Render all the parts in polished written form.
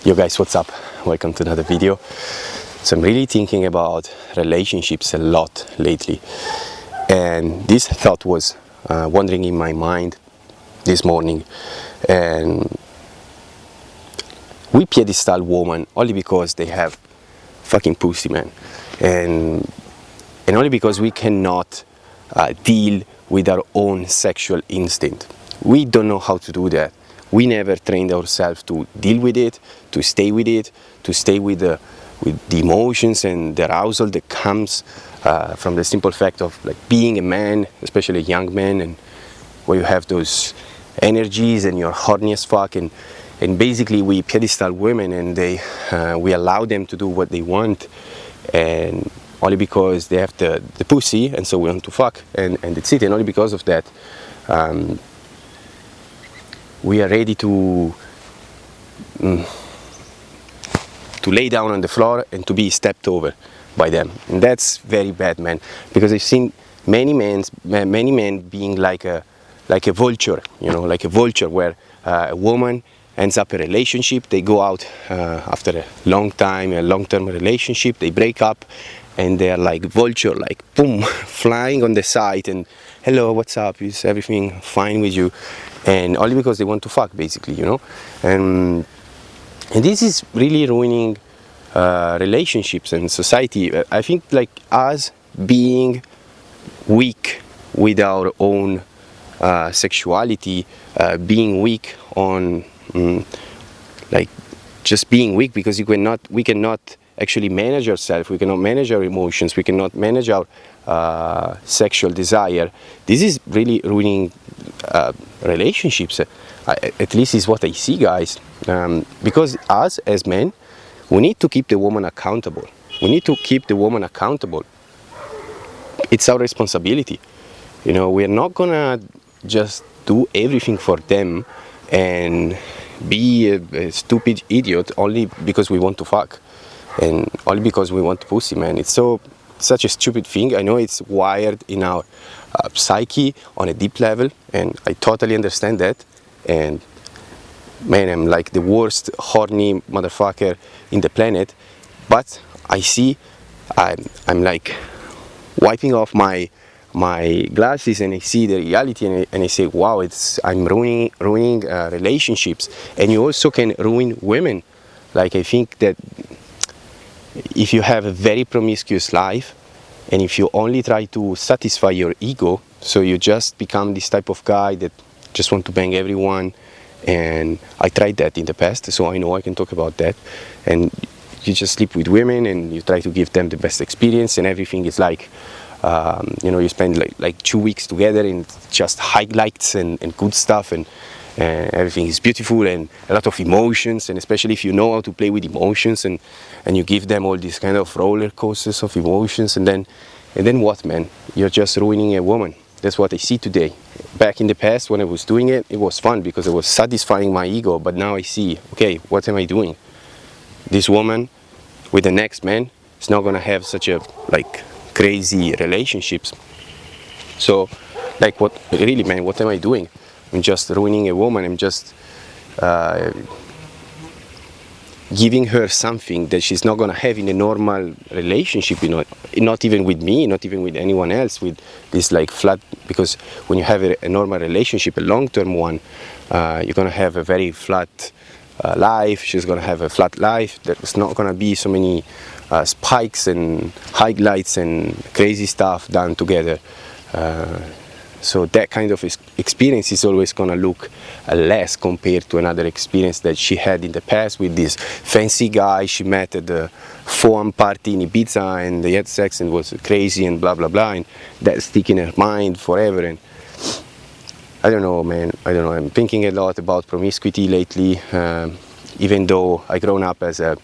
Yo guys, what's up? Welcome to another video. So I'm really thinking about relationships a lot lately, and this thought was wandering in my mind this morning. And we pedestal women only because they have fucking pussy, man, and only because we cannot deal with our own sexual instinct. We don't know how to do that. We never trained ourselves to deal with it, to stay with it, to stay with the emotions and the arousal that comes from the simple fact of like being a man, especially a young man, and where you have those energies and you're horny as fuck, and basically we pedestal women, and we allow them to do what they want, and only because they have the pussy, and so we want to fuck, and that's it. And only because of that we are ready to lay down on the floor and to be stepped over by them. And that's very bad, man, because I've seen many men being like a vulture, like a vulture, where a woman ends up a relationship, they go out after a long-term relationship, they break up, and they're like vulture, like boom, flying on the side, and hello, what's up, is everything fine with you? And only because they want to fuck, basically, and this is really ruining relationships and society. I think like us being weak with our own sexuality, being weak on like just being weak because we cannot actually manage ourselves, we cannot manage our emotions, we cannot manage our sexual desire. This is really ruining relationships. At least is what I see, guys, because us as men, we need to keep the woman accountable. It's our responsibility. We're not gonna just do everything for them and be a stupid idiot only because we want to fuck and only because we want pussy, man. It's such a stupid thing. I know it's wired in our psyche on a deep level, and I totally understand that. And man, I'm like the worst horny motherfucker in the planet, but I see I'm like wiping off my glasses, and I see the reality, and I say, wow, I'm ruining relationships. And you also can ruin women. Like, I think that if you have a very promiscuous life, and if you only try to satisfy your ego, so you just become this type of guy that just want to bang everyone, and I tried that in the past, so I know I can talk about that, and you just sleep with women and you try to give them the best experience, and everything is like you spend like 2 weeks together and just highlights and good stuff, and everything is beautiful and a lot of emotions, and especially if you know how to play with emotions, and you give them all these kind of roller coasters of emotions, and then what, man? You're just ruining a woman. That's what I see today. Back in the past, when I was doing it, it was fun because I was satisfying my ego, but now I see, okay, what am I doing? This woman with the next man is not gonna have such a like crazy relationships. So like, what really, man, what am I doing? I'm just ruining a woman. I'm just giving her something that she's not gonna have in a normal relationship, not even with me, not even with anyone else, with this like flat, because when you have a normal relationship, a long-term one, you're gonna have a very flat life. She's gonna have a flat life. There's not gonna be so many spikes and highlights and crazy stuff done together. So that kind of experience is always gonna look less compared to another experience that she had in the past with this fancy guy she met at the foam party in Ibiza, and they had sex and was crazy and blah blah blah, and that stick in her mind forever. And I don't know, man, I'm thinking a lot about promiscuity lately, even though I grown up as a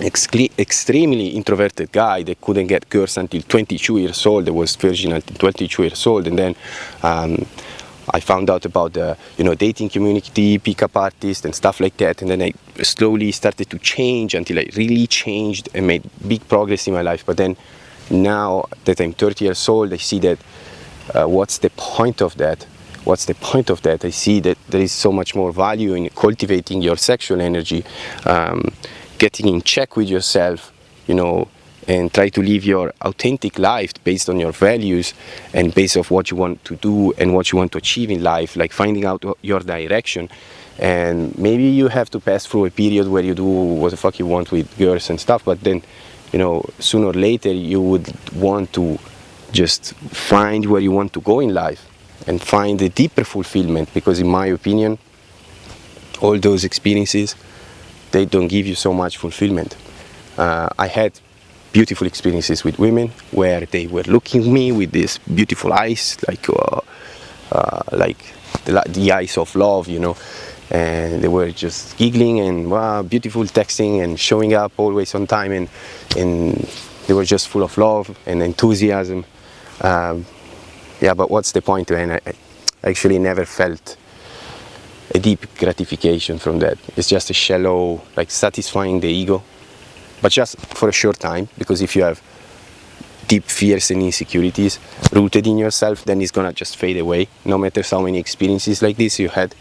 extremely introverted guy that couldn't get girls until 22 years old. I was virgin until 22 years old, and then I found out about the dating community, pickup artists and stuff like that, and then I slowly started to change until I really changed and made big progress in my life. But then now that I'm 30 years old, I see that what's the point of that what's the point of that? I see that there is so much more value in cultivating your sexual energy, getting in check with yourself, and try to live your authentic life based on your values and based off what you want to do and what you want to achieve in life, like finding out your direction. And maybe you have to pass through a period where you do what the fuck you want with girls and stuff, but then, sooner or later you would want to just find where you want to go in life and find a deeper fulfillment, because in my opinion, all those experiences, they don't give you so much fulfillment. I had beautiful experiences with women where they were looking at me with these beautiful eyes, like the eyes of love, and they were just giggling and wow, beautiful texting and showing up always on time, and they were just full of love and enthusiasm. But what's the point? And I actually never felt a deep gratification from that. It's just a shallow, like satisfying the ego, but just for a short time, because if you have deep fears and insecurities rooted in yourself, then it's gonna just fade away. No matter how many experiences like this you had,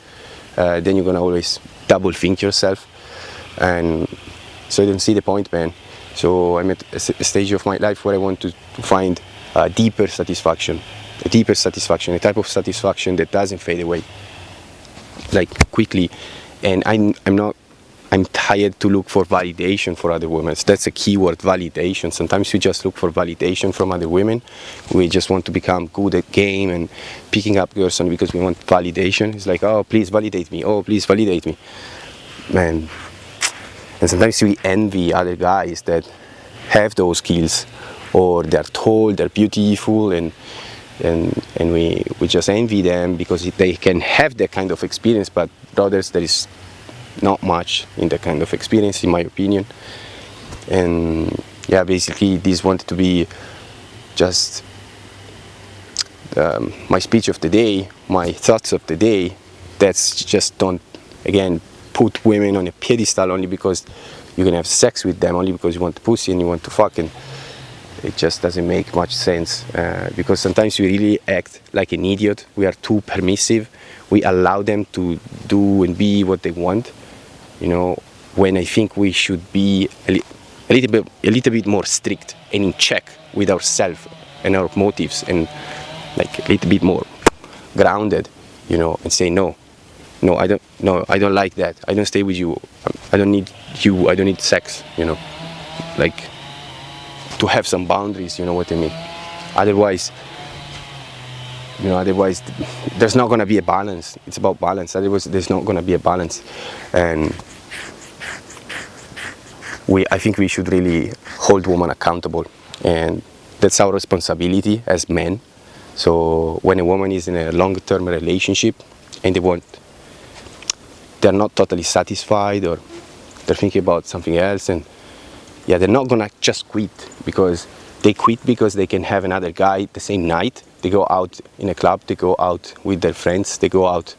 then you're gonna always double think yourself, and so I don't see the point, man. So I'm at a stage of my life where I want to find a deeper satisfaction, a type of satisfaction that doesn't fade away like quickly. And I'm tired to look for validation for other women. That's a key word, validation. Sometimes we just look for validation from other women. We just want to become good at game and picking up girls only because we want validation. It's like, oh, please validate me. Oh, please validate me. Man. And sometimes we envy other guys that have those skills, or they're told they're beautiful, and we just envy them because they can have that kind of experience. But brothers, there is not much in that kind of experience, in my opinion. And yeah, basically this wanted to be just my speech of the day, my thoughts of the day. That's just, don't, again, put women on a pedestal only because you can have sex with them, only because you want pussy and you want to fuck, and it just doesn't make much sense, because sometimes we really act like an idiot. We are too permissive. We allow them to do and be what they want, when I think we should be a little bit more strict and in check with ourselves and our motives, and like a little bit more grounded, and say no, I don't like that. I don't stay with you. I don't need you. I don't need sex. Like to have some boundaries. You know what I mean? Otherwise, there's not gonna be a balance. It's about balance. Otherwise, there's not gonna be a balance, and I think we should really hold women accountable, and that's our responsibility as men. So when a woman is in a long-term relationship and they're not totally satisfied, or they're thinking about something else, and they're not gonna just quit because they can have another guy the same night. They go out in a club, they go out with their friends, they go out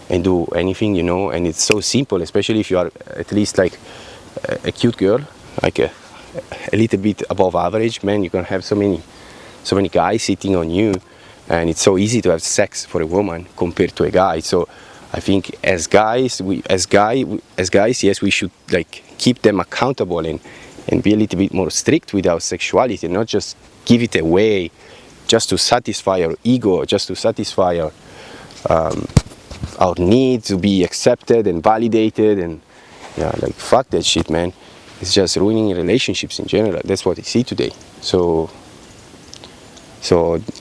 and do anything, and it's so simple, especially if you are at least like a cute girl, like a little bit above average. Man, you can have so many guys sitting on you, and it's so easy to have sex for a woman compared to a guy. So I think as guys, yes, we should like keep them accountable and be a little bit more strict with our sexuality, not just give it away just to satisfy our ego, just to satisfy our need to be accepted and validated, and like fuck that shit, man. It's just ruining relationships in general. That's what I see today. So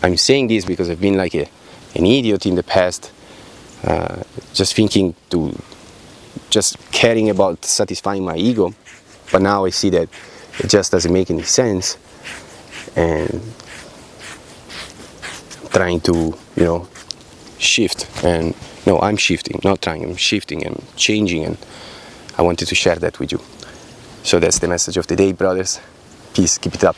I'm saying this because I've been like an idiot in the past, just caring about satisfying my ego. But now I see that it just doesn't make any sense, and trying to, shift. And no, I'm shifting, not trying, I'm shifting and changing, and I wanted to share that with you. So that's the message of the day, brothers. Peace, keep it up.